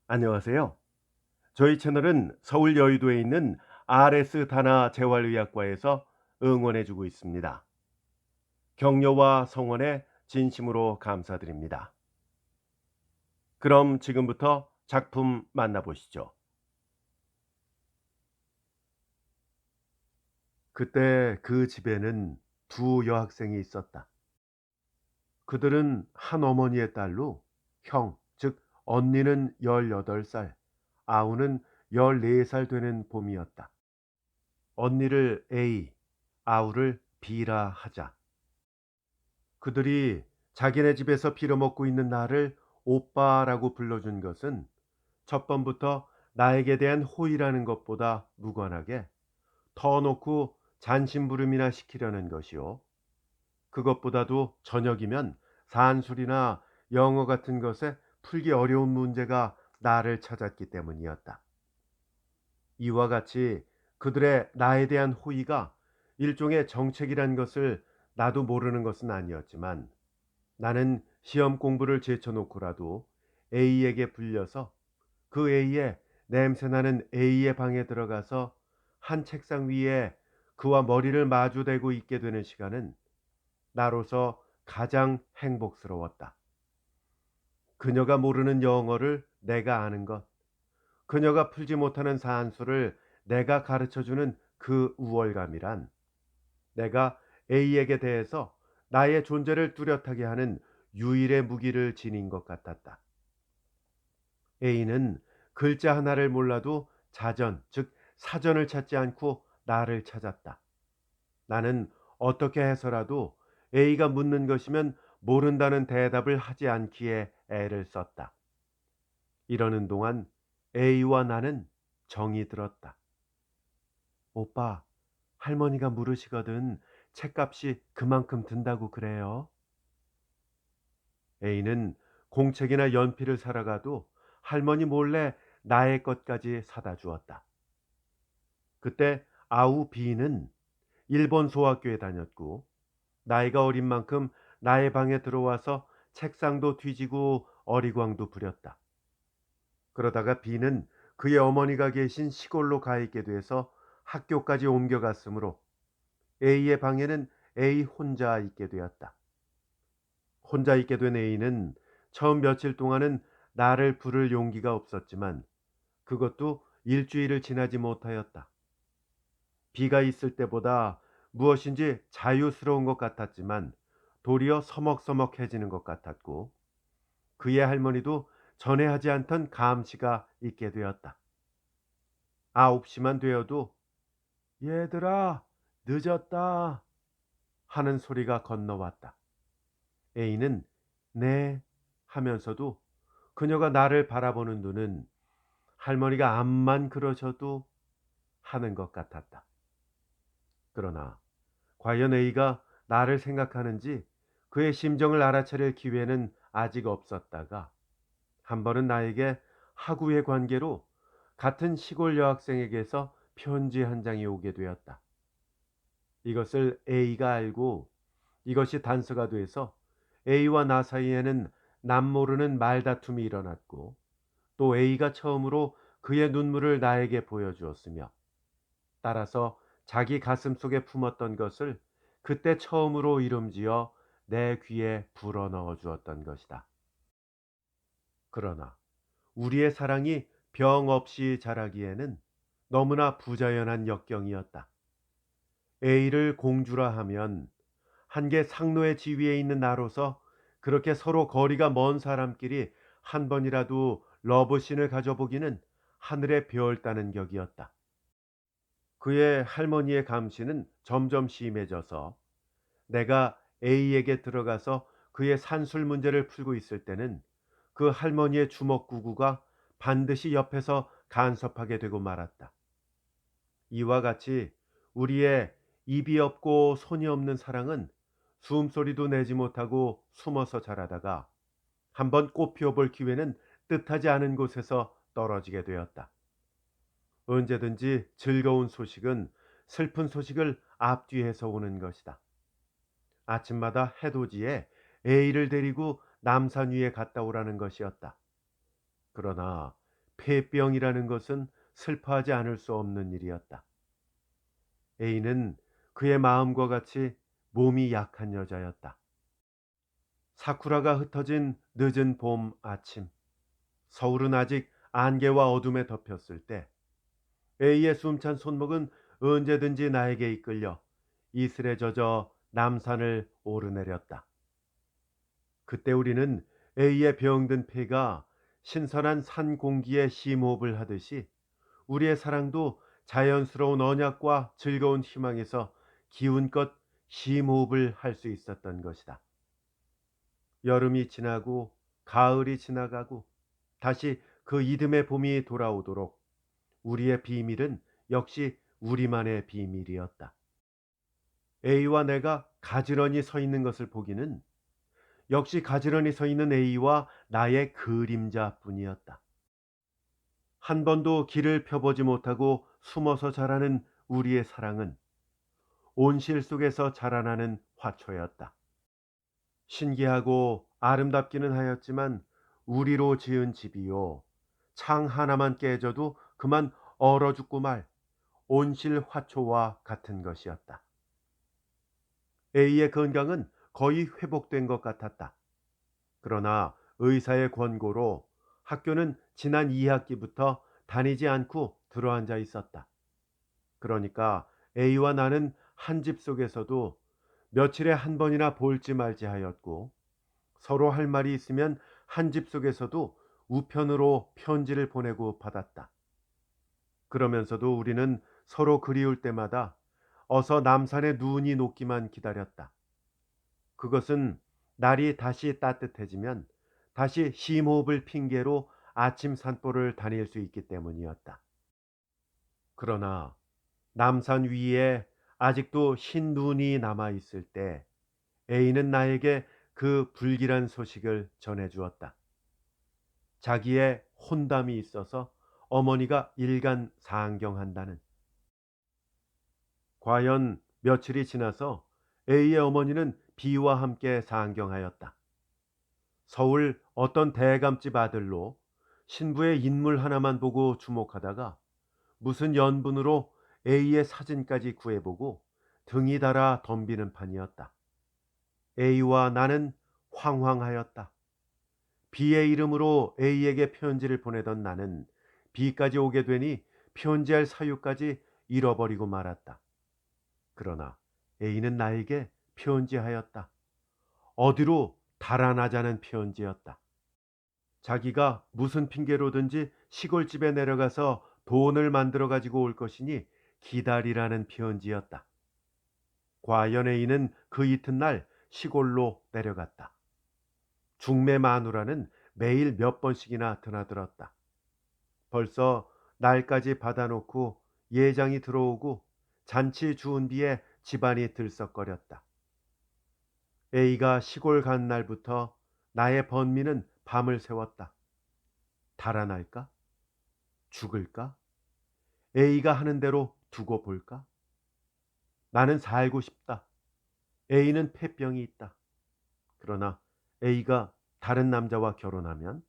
안녕하세요. 저희 채널은 서울 여의도에 있는 RS 다나 재활의학과에서 응원해주고 있습니다. 격려와 성원에 진심으로 감사드립니다. 그럼 지금부터 작품 만나보시죠. 그때 그 집에는 두 여학생이 있었다. 그들은 한 어머니의 딸로 형, 즉 언니는 18살, 아우는 14살 되는 봄이었다. 언니를 A, 아우를 B라 하자. 그들이 자기네 집에서 빌어먹고 있는 나를 오빠라고 불러준 것은 첫 번부터 나에게 대한 호의라는 것보다 무관하게 터놓고 잔심부름이나 시키려는 것이요. 그것보다도 저녁이면 산술이나 영어 같은 것에 풀기 어려운 문제가 나를 찾았기 때문이었다. 이와 같이 그들의 나에 대한 호의가 일종의 정책이란 것을 나도 모르는 것은 아니었지만 나는 시험 공부를 제쳐놓고라도 A에게 불려서 그 A의 냄새나는 A의 방에 들어가서 한 책상 위에 그와 머리를 마주대고 있게 되는 시간은 나로서 가장 행복스러웠다. 그녀가 모르는 영어를 내가 아는 것, 그녀가 풀지 못하는 산수를 내가 가르쳐주는 그 우월감이란 내가 A에게 대해서 나의 존재를 뚜렷하게 하는 유일의 무기를 지닌 것 같았다. A는 글자 하나를 몰라도 자전, 즉 사전을 찾지 않고 나를 찾았다. 나는 어떻게 해서라도 A가 묻는 것이면 모른다는 대답을 하지 않기에 애를 썼다. 이러는 동안 A와 나는 정이 들었다. 오빠, 할머니가 물으시거든 책값이 그만큼 든다고 그래요. A는 공책이나 연필을 사러 가도 할머니 몰래 나의 것까지 사다 주었다. 그때 아우 B는 일본 소학교에 다녔고 나이가 어린 만큼 나의 방에 들어와서 책상도 뒤지고 어리광도 부렸다. 그러다가 B는 그의 어머니가 계신 시골로 가 있게 돼서 학교까지 옮겨갔으므로 A의 방에는 A 혼자 있게 되었다. 혼자 있게 된 A는 처음 며칠 동안은 나를 부를 용기가 없었지만 그것도 일주일을 지나지 못하였다. B가 있을 때보다 무엇인지 자유스러운 것 같았지만 도리어 서먹서먹해지는 것 같았고 그의 할머니도 전에 하지 않던 감시가 있게 되었다. 9시만 되어도 얘들아 늦었다 하는 소리가 건너왔다. A는 네 하면서도 그녀가 나를 바라보는 눈은 할머니가 암만 그러셔도 하는 것 같았다. 그러나 과연 A가 나를 생각하는지 그의 심정을 알아차릴 기회는 아직 없었다가 한 번은 나에게 하구의 관계로 같은 시골 여학생에게서 편지 한 장이 오게 되었다. 이것을 A가 알고 이것이 단서가 돼서 A와 나 사이에는 남모르는 말다툼이 일어났고 또 A가 처음으로 그의 눈물을 나에게 보여주었으며 따라서 자기 가슴 속에 품었던 것을 그때 처음으로 이름지어 내 귀에 불어넣어 주었던 것이다. 그러나 우리의 사랑이 병 없이 자라기에는 너무나 부자연한 역경이었다. A를 공주라 하면 한계 상노의 지위에 있는 나로서 그렇게 서로 거리가 먼 사람끼리 한 번이라도 러브신을 가져보기는 하늘의 별 따는 격이었다. 그의 할머니의 감시는 점점 심해져서 내가 A에게 들어가서 그의 산술 문제를 풀고 있을 때는 그 할머니의 주먹구구가 반드시 옆에서 간섭하게 되고 말았다. 이와 같이 우리의 입이 없고 손이 없는 사랑은 숨소리도 내지 못하고 숨어서 자라다가 한번 꽃 피워볼 기회는 뜻하지 않은 곳에서 떨어지게 되었다. 언제든지 즐거운 소식은 슬픈 소식을 앞뒤해서 오는 것이다. 아침마다 해돋이에 A를 데리고 남산 위에 갔다 오라는 것이었다. 그러나 폐병이라는 것은 슬퍼하지 않을 수 없는 일이었다. A는 그의 마음과 같이 몸이 약한 여자였다. 사쿠라가 흩어진 늦은 봄 아침, 서울은 아직 안개와 어둠에 덮였을 때 A의 숨찬 손목은 언제든지 나에게 이끌려 이슬에 젖어 남산을 오르내렸다. 그때 우리는 A의 병든 폐가 신선한 산 공기에 심호흡을 하듯이 우리의 사랑도 자연스러운 언약과 즐거운 희망에서 기운껏 심호흡을 할 수 있었던 것이다. 여름이 지나고 가을이 지나가고 다시 그 이듬해 봄이 돌아오도록 우리의 비밀은 역시 우리만의 비밀이었다. A와 내가 가지런히 서 있는 것을 보기는 역시 가지런히 서 있는 A와 나의 그림자뿐이었다. 한 번도 길을 펴보지 못하고 숨어서 자라는 우리의 사랑은 온실 속에서 자라나는 화초였다. 신기하고 아름답기는 하였지만 우리로 지은 집이요. 창 하나만 깨져도 그만 얼어 죽고 말 온실 화초와 같은 것이었다. A의 건강은 거의 회복된 것 같았다. 그러나 의사의 권고로 학교는 지난 2학기부터 다니지 않고 들어앉아 있었다. 그러니까 A와 나는 한 집 속에서도 며칠에 한 번이나 볼지 말지 하였고 서로 할 말이 있으면 한 집 속에서도 우편으로 편지를 보내고 받았다. 그러면서도 우리는 서로 그리울 때마다 어서 남산의 눈이 녹기만 기다렸다. 그것은 날이 다시 따뜻해지면 다시 심호흡을 핑계로 아침 산보를 다닐 수 있기 때문이었다. 그러나 남산 위에 아직도 흰 눈이 남아 있을 때 A는 나에게 그 불길한 소식을 전해 주었다. 자기의 혼담이 있어서 어머니가 일간 상경한다는. 과연 며칠이 지나서 A의 어머니는 B와 함께 상경하였다. 서울 어떤 대감집 아들로 신부의 인물 하나만 보고 주목하다가 무슨 연분으로 A의 사진까지 구해보고 등이 달아 덤비는 판이었다. A와 나는 황황하였다. B의 이름으로 A에게 편지를 보내던 나는 B까지 오게 되니 편지할 사유까지 잃어버리고 말았다. 그러나 A는 나에게 편지하였다. 어디로 달아나자는 편지였다. 자기가 무슨 핑계로든지 시골집에 내려가서 돈을 만들어 가지고 올 것이니 기다리라는 편지였다. 과연 A는 그 이튿날 시골로 내려갔다. 중매 마누라는 매일 몇 번씩이나 드나들었다. 벌써 날까지 받아놓고 예장이 들어오고 잔치 준비에 집안이 들썩거렸다. A가 시골 간 날부터 나의 번민은 밤을 새웠다. 달아날까? 죽을까? A가 하는 대로 두고 볼까? 나는 살고 싶다. A는 폐병이 있다. 그러나 A가 다른 남자와 결혼하면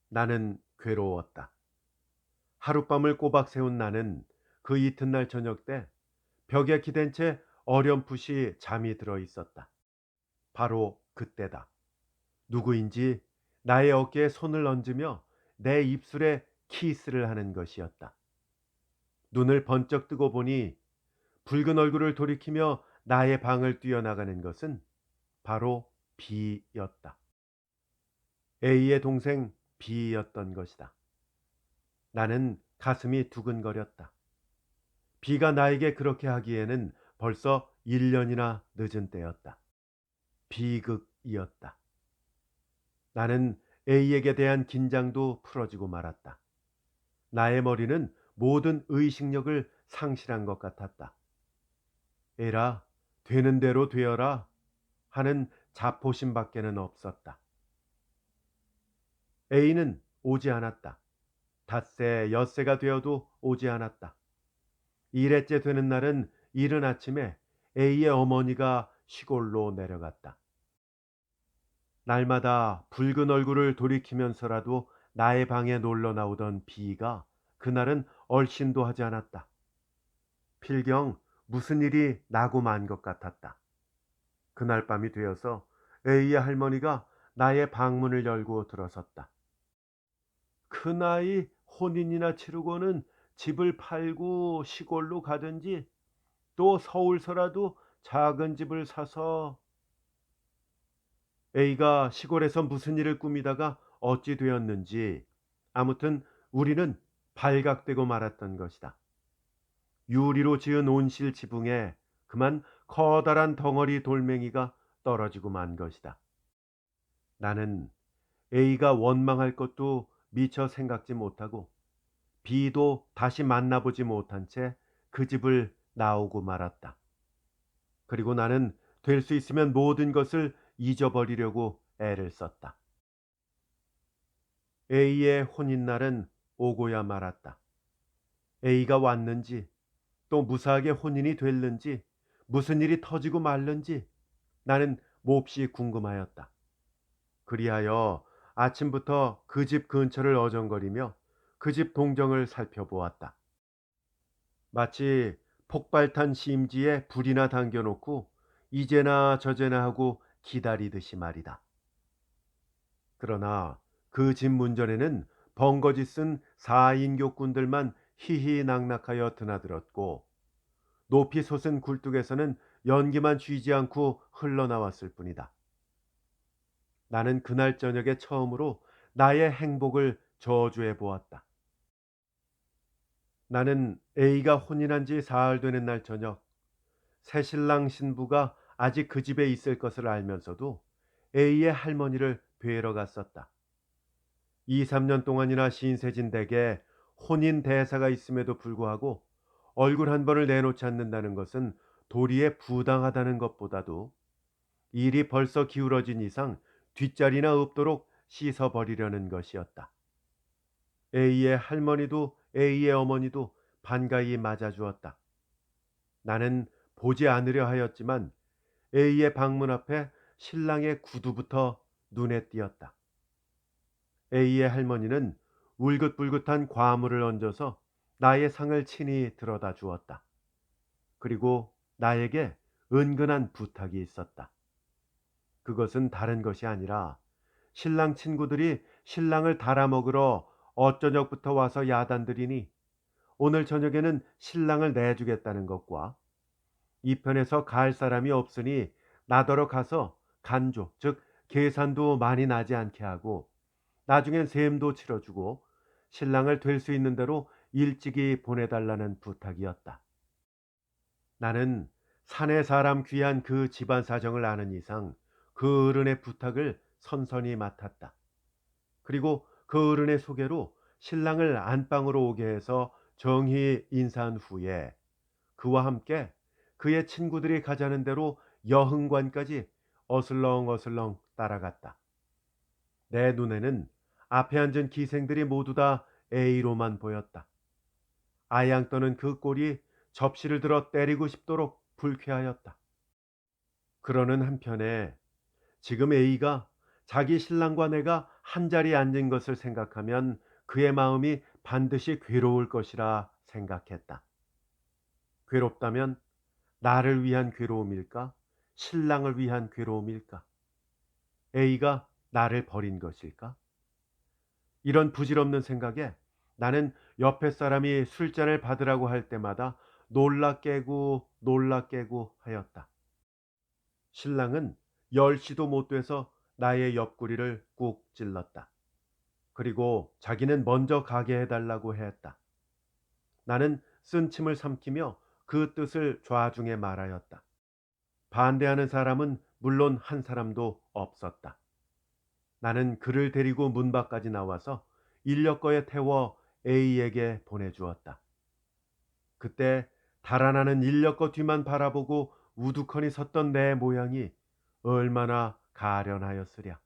나는 괴로웠다. 하룻밤을 꼬박 세운 나는 그 이튿날 저녁 때 벽에 기댄 채 어렴풋이 잠이 들어 있었다. 바로 그때다. 누구인지 나의 어깨에 손을 얹으며 내 입술에 키스를 하는 것이었다. 눈을 번쩍 뜨고 보니 붉은 얼굴을 돌이키며 나의 방을 뛰어나가는 것은 바로 B였다. A의 동생 B였던 것이다. 나는 가슴이 두근거렸다. B가 나에게 그렇게 하기에는 벌써 1년이나 늦은 때였다. 비극이었다. 나는 A에게 대한 긴장도 풀어지고 말았다. 나의 머리는 모든 의식력을 상실한 것 같았다. 에라, 되는 대로 되어라 하는 자포심밖에는 없었다. A는 오지 않았다. 닷새, 엿새가 되어도 오지 않았다. 일회째 되는 날은 이른 아침에 A의 어머니가 시골로 내려갔다. 날마다 붉은 얼굴을 돌이키면서라도 나의 방에 놀러 나오던 B가 그날은 얼씬도 하지 않았다. 필경 무슨 일이 나고 만 것 같았다. 그날 밤이 되어서 A의 할머니가 나의 방문을 열고 들어섰다. 그 나이 혼인이나 치르고는 집을 팔고 시골로 가든지 또 서울서라도 작은 집을 사서 A가 시골에서 무슨 일을 꾸미다가 어찌 되었는지 아무튼 우리는 발각되고 말았던 것이다. 유리로 지은 온실 지붕에 그만 커다란 덩어리 돌멩이가 떨어지고 만 것이다. 나는 A가 원망할 것도 미처 생각지 못하고 B도 다시 만나보지 못한 채 그 집을 나오고 말았다. 그리고 나는 될 수 있으면 모든 것을 잊어버리려고 애를 썼다. A의 혼인날은 오고야 말았다. A가 왔는지 또 무사하게 혼인이 됐는지 무슨 일이 터지고 말는지 나는 몹시 궁금하였다. 그리하여 아침부터 그 집 근처를 어정거리며 그 집 동정을 살펴보았다. 마치 폭발탄 심지에 불이나 당겨놓고 이제나 저제나 하고 기다리듯이 말이다. 그러나 그 집 문전에는 벙거지 쓴 4인교꾼들만 희희낙낙하여 드나들었고 높이 솟은 굴뚝에서는 연기만 쥐지 않고 흘러나왔을 뿐이다. 나는 그날 저녁에 처음으로 나의 행복을 저주해 보았다. 나는 A가 혼인한 지 사흘 되는 날 저녁 새신랑 신부가 아직 그 집에 있을 것을 알면서도 A의 할머니를 뵈러 갔었다. 2, 3년 동안이나 신세진 댁에 혼인 대사가 있음에도 불구하고 얼굴 한 번을 내놓지 않는다는 것은 도리에 부당하다는 것보다도 일이 벌써 기울어진 이상 뒷자리나 없도록 씻어버리려는 것이었다. A의 할머니도 A의 어머니도 반가이 맞아주었다. 나는 보지 않으려 하였지만 A의 방문 앞에 신랑의 구두부터 눈에 띄었다. A의 할머니는 울긋불긋한 과물을 얹어서 나의 상을 친히 들어다 주었다. 그리고 나에게 은근한 부탁이 있었다. 그것은 다른 것이 아니라 신랑 친구들이 신랑을 달아먹으러 어저녁부터 와서 야단들이니 오늘 저녁에는 신랑을 내주겠다는 것과 이편에서 갈 사람이 없으니 나더러 가서 간조, 즉 계산도 많이 나지 않게 하고 나중엔 셈도 치러주고 신랑을 될 수 있는 대로 일찍이 보내달라는 부탁이었다. 나는 사내 사람 귀한 그 집안 사정을 아는 이상 그 어른의 부탁을 선선히 맡았다. 그리고 그 어른의 소개로 신랑을 안방으로 오게 해서 정히 인사한 후에 그와 함께 그의 친구들이 가자는 대로 여흥관까지 어슬렁어슬렁 따라갔다. 내 눈에는 앞에 앉은 기생들이 모두 다 A로만 보였다. 아양 떠는 그 꼴이 접시를 들어 때리고 싶도록 불쾌하였다. 그러는 한편에 지금 A가 자기 신랑과 내가 한자리에 앉은 것을 생각하면 그의 마음이 반드시 괴로울 것이라 생각했다. 괴롭다면 나를 위한 괴로움일까? 신랑을 위한 괴로움일까? A가 나를 버린 것일까? 이런 부질없는 생각에 나는 옆에 사람이 술잔을 받으라고 할 때마다 놀라 깨고 놀라 깨고 하였다. 신랑은 10시도 못 돼서 나의 옆구리를 꾹 찔렀다. 그리고 자기는 먼저 가게 해달라고 했다. 나는 쓴침을 삼키며 그 뜻을 좌중해 말하였다. 반대하는 사람은 물론 한 사람도 없었다. 나는 그를 데리고 문 밖까지 나와서 인력거에 태워 A에게 보내주었다. 그때 달아나는 인력거 뒤만 바라보고 우두커니 섰던 내 모양이 얼마나 가련하였으랴.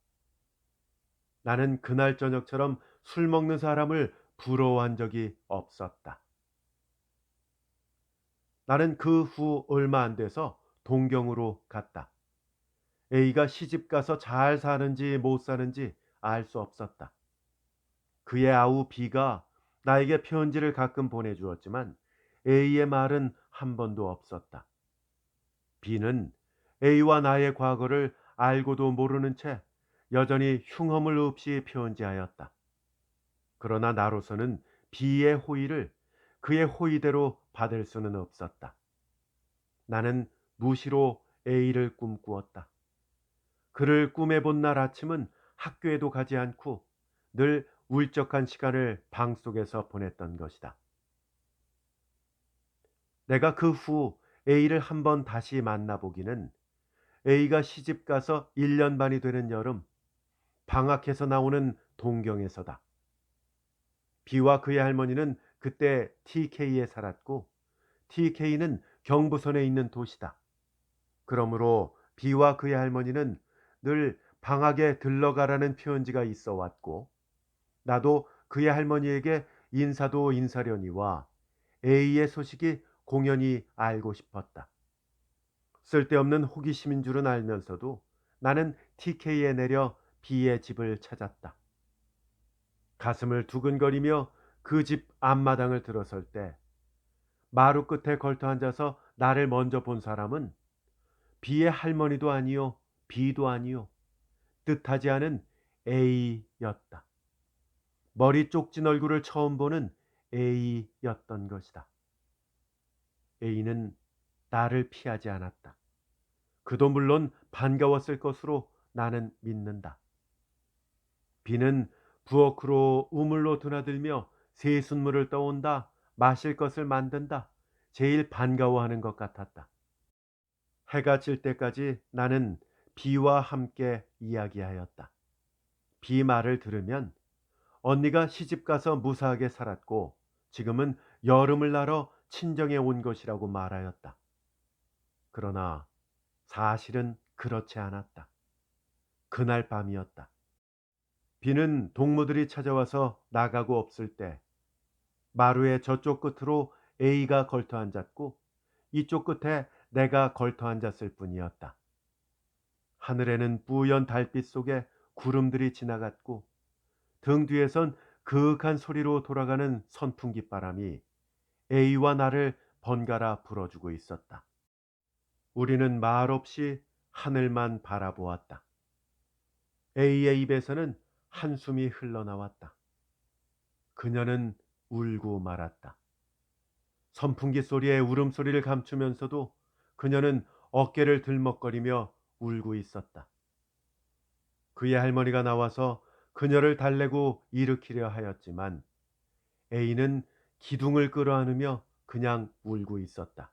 나는 그날 저녁처럼 술 먹는 사람을 부러워한 적이 없었다. 나는 그 후 얼마 안 돼서 동경으로 갔다. A가 시집 가서 잘 사는지 못 사는지 알 수 없었다. 그의 아우 B가 나에게 편지를 가끔 보내주었지만 A의 말은 한 번도 없었다. B는 A와 나의 과거를 알고도 모르는 채 여전히 흉허물 없이 편지하였다. 그러나 나로서는 B의 호의를 그의 호의대로 받을 수는 없었다. 나는 무시로 A를 꿈꾸었다. 그를 꿈에 본 날 아침은 학교에도 가지 않고 늘 울적한 시간을 방 속에서 보냈던 것이다. 내가 그 후 A를 한번 다시 만나보기는 A가 시집 가서 1년 반이 되는 여름 방학해서 나오는 동경에서다. B와 그의 할머니는 그때 TK에 살았고 TK는 경부선에 있는 도시다. 그러므로 B와 그의 할머니는 늘 방학에 들러가라는 편지가 있어 왔고 나도 그의 할머니에게 인사도 인사려니와 A의 소식이 공연히 알고 싶었다. 쓸데없는 호기심인 줄은 알면서도 나는 TK에 내려 B의 집을 찾았다. 가슴을 두근거리며 그 집 앞마당을 들어설 때 마루 끝에 걸터 앉아서 나를 먼저 본 사람은 B의 할머니도 아니요, B도 아니요, 뜻하지 않은 A였다. 머리 쪽진 얼굴을 처음 보는 A였던 것이다. A는 나를 피하지 않았다. 그도 물론 반가웠을 것으로 나는 믿는다. B는 부엌으로 우물로 드나들며 새순물을 떠온다, 마실 것을 만든다, 제일 반가워하는 것 같았다. 해가 질 때까지 나는 B와 함께 이야기하였다. B 말을 들으면 언니가 시집가서 무사하게 살았고 지금은 여름을 나러 친정에 온 것이라고 말하였다. 그러나 사실은 그렇지 않았다. 그날 밤이었다. B는 동무들이 찾아와서 나가고 없을 때 마루의 저쪽 끝으로 A가 걸터 앉았고 이쪽 끝에 내가 걸터 앉았을 뿐이었다. 하늘에는 뿌연 달빛 속에 구름들이 지나갔고 등 뒤에선 그윽한 소리로 돌아가는 선풍기 바람이 A와 나를 번갈아 불어주고 있었다. 우리는 말없이 하늘만 바라보았다. A의 입에서는 한숨이 흘러나왔다. 그녀는 울고 말았다. 선풍기 소리에 울음소리를 감추면서도 그녀는 어깨를 들먹거리며 울고 있었다. 그의 할머니가 나와서 그녀를 달래고 일으키려 하였지만 A는 기둥을 끌어안으며 그냥 울고 있었다.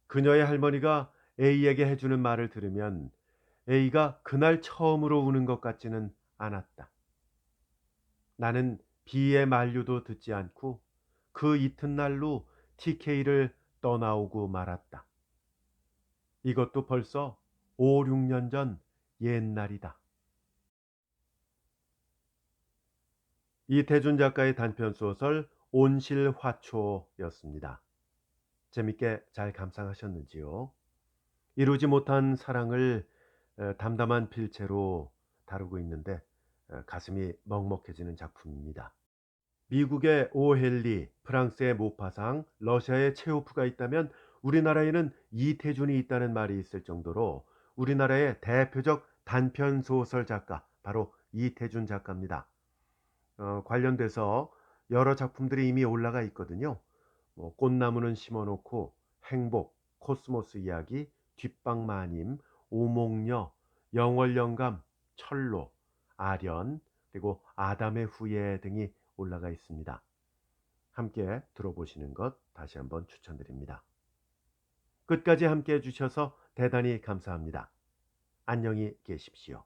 그녀의 할머니가 A에게 해주는 말을 들으면 A가 그날 처음으로 우는 것 같지는 않았다. 나는 B의 만류도 듣지 않고 그 이튿날로 TK를 떠나오고 말았다. 이것도 벌써 5, 6년 전 옛날이다. 이태준 작가의 단편소설 온실화초였습니다. 재밌게 잘 감상하셨는지요? 이루지 못한 사랑을 담담한 필체로 다루고 있는데 가슴이 먹먹해지는 작품입니다. 미국의 오헬리, 프랑스의 모파상, 러시아의 체호프가 있다면 우리나라에는 이태준이 있다는 말이 있을 정도로 우리나라의 대표적 단편 소설 작가 바로 이태준 작가입니다. 관련돼서 여러 작품들이 이미 올라가 있거든요. 꽃나무는 심어놓고, 행복, 코스모스 이야기, 뒷방마님, 오목녀, 영월영감, 철로, 아련, 그리고 아담의 후예 등이 올라가 있습니다. 함께 들어보시는 것 다시 한번 추천드립니다. 끝까지 함께 해주셔서 대단히 감사합니다. 안녕히 계십시오.